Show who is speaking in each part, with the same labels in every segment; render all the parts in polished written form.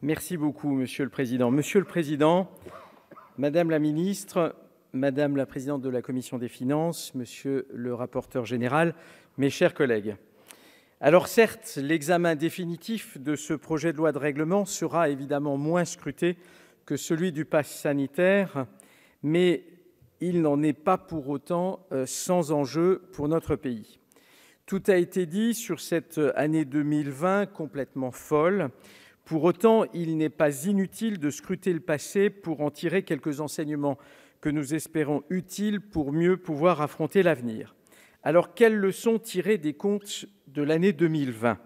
Speaker 1: Merci beaucoup, Monsieur le Président. Monsieur le Président, Madame la Ministre, Madame la Présidente de la Commission des Finances, Monsieur le Rapporteur général, mes chers collègues. Alors certes, l'examen définitif de ce projet de loi de règlement sera évidemment moins scruté que celui du pass sanitaire, mais il n'en est pas pour autant sans enjeu pour notre pays. Tout a été dit sur cette année 2020 complètement folle. Pour autant, il n'est pas inutile de scruter le passé pour en tirer quelques enseignements que nous espérons utiles pour mieux pouvoir affronter l'avenir. Alors, quelles leçons tirer des comptes de l'année 2020 ?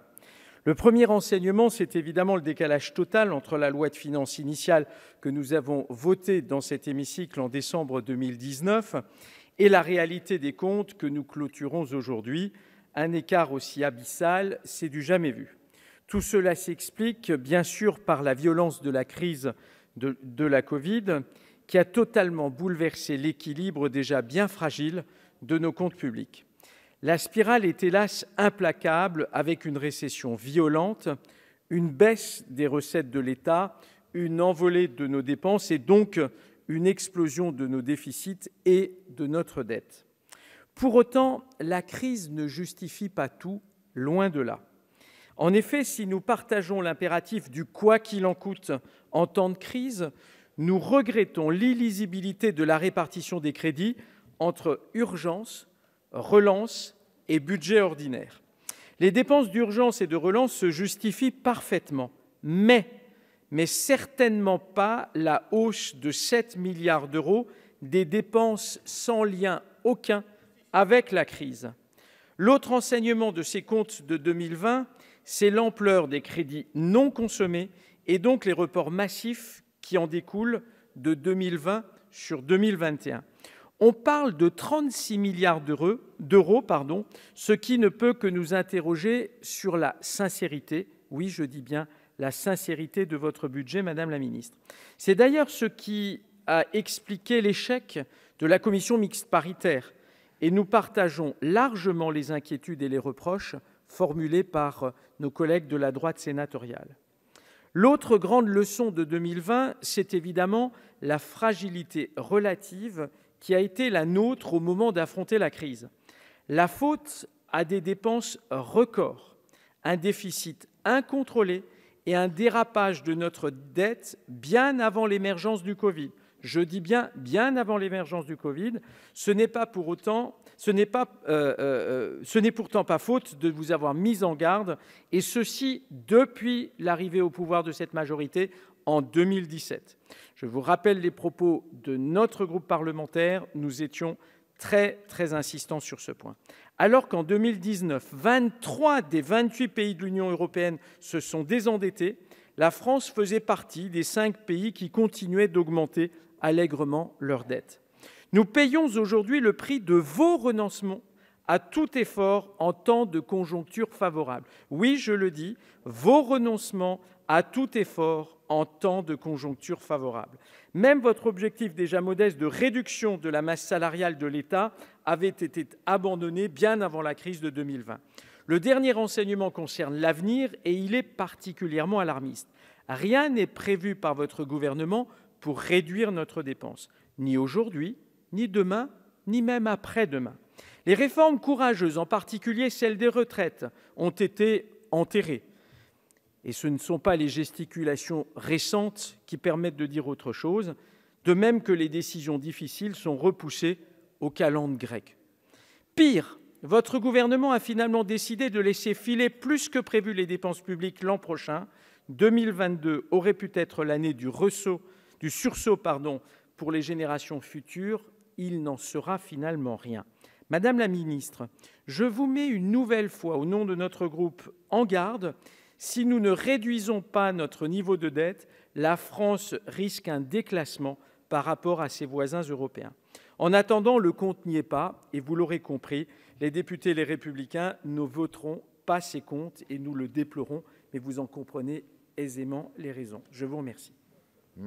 Speaker 1: Le premier enseignement, c'est évidemment le décalage total entre la loi de finances initiale que nous avons votée dans cet hémicycle en décembre 2019 et la réalité des comptes que nous clôturons aujourd'hui. Un écart aussi abyssal, c'est du jamais vu. Tout cela s'explique bien sûr par la violence de la crise de la Covid qui a totalement bouleversé l'équilibre déjà bien fragile de nos comptes publics. La spirale est hélas implacable avec une récession violente, une baisse des recettes de l'État, une envolée de nos dépenses et donc une explosion de nos déficits et de notre dette. Pour autant, la crise ne justifie pas tout, loin de là. En effet, si nous partageons l'impératif du « quoi qu'il en coûte » en temps de crise, nous regrettons l'illisibilité de la répartition des crédits entre urgence, relance et budget ordinaire. Les dépenses d'urgence et de relance se justifient parfaitement, mais certainement pas la hausse de 7 milliards d'euros des dépenses sans lien aucun avec la crise. L'autre enseignement de ces comptes de 2020, c'est l'ampleur des crédits non consommés et donc les reports massifs qui en découlent de 2020 sur 2021. On parle de 36 milliards d'euros, ce qui ne peut que nous interroger sur la sincérité, oui, je dis bien la sincérité de votre budget, Madame la Ministre. C'est d'ailleurs ce qui a expliqué l'échec de la commission mixte paritaire et nous partageons largement les inquiétudes et les reproches formulés par nos collègues de la droite sénatoriale. L'autre grande leçon de 2020, c'est évidemment la fragilité relative qui a été la nôtre au moment d'affronter la crise. La faute à des dépenses records, un déficit incontrôlé et un dérapage de notre dette bien avant l'émergence du Covid. Je dis bien avant l'émergence du Covid. Ce n'est pourtant pas faute de vous avoir mis en garde, et ceci depuis l'arrivée au pouvoir de cette majorité en 2017. Je vous rappelle les propos de notre groupe parlementaire. Nous étions très insistants sur ce point. Alors qu'en 2019, 23 des 28 pays de l'Union européenne se sont désendettés, la France faisait partie des 5 pays qui continuaient d'augmenter allègrement leur dette. Nous payons aujourd'hui le prix de vos renoncements à tout effort en temps de conjoncture favorable. Oui, je le dis, vos renoncements à tout effort en temps de conjoncture favorable. Même votre objectif déjà modeste de réduction de la masse salariale de l'État avait été abandonné bien avant la crise de 2020. Le dernier enseignement concerne l'avenir et il est particulièrement alarmiste. Rien n'est prévu par votre gouvernement pour réduire notre dépense, ni aujourd'hui, ni demain, ni même après-demain. Les réformes courageuses, en particulier celles des retraites, ont été enterrées. Et ce ne sont pas les gesticulations récentes qui permettent de dire autre chose, de même que les décisions difficiles sont repoussées au calende grec. Pire, votre gouvernement a finalement décidé de laisser filer plus que prévu les dépenses publiques l'an prochain. 2022 aurait pu être l'année du sursaut pour les générations futures. Il n'en sera finalement rien. Madame la Ministre, je vous mets une nouvelle fois au nom de notre groupe en garde. Si nous ne réduisons pas notre niveau de dette, la France risque un déclassement par rapport à ses voisins européens. En attendant, le compte n'y est pas et vous l'aurez compris, les députés Les Républicains ne voteront pas ces comptes et nous le déplorons, mais vous en comprenez aisément les raisons. Je vous remercie.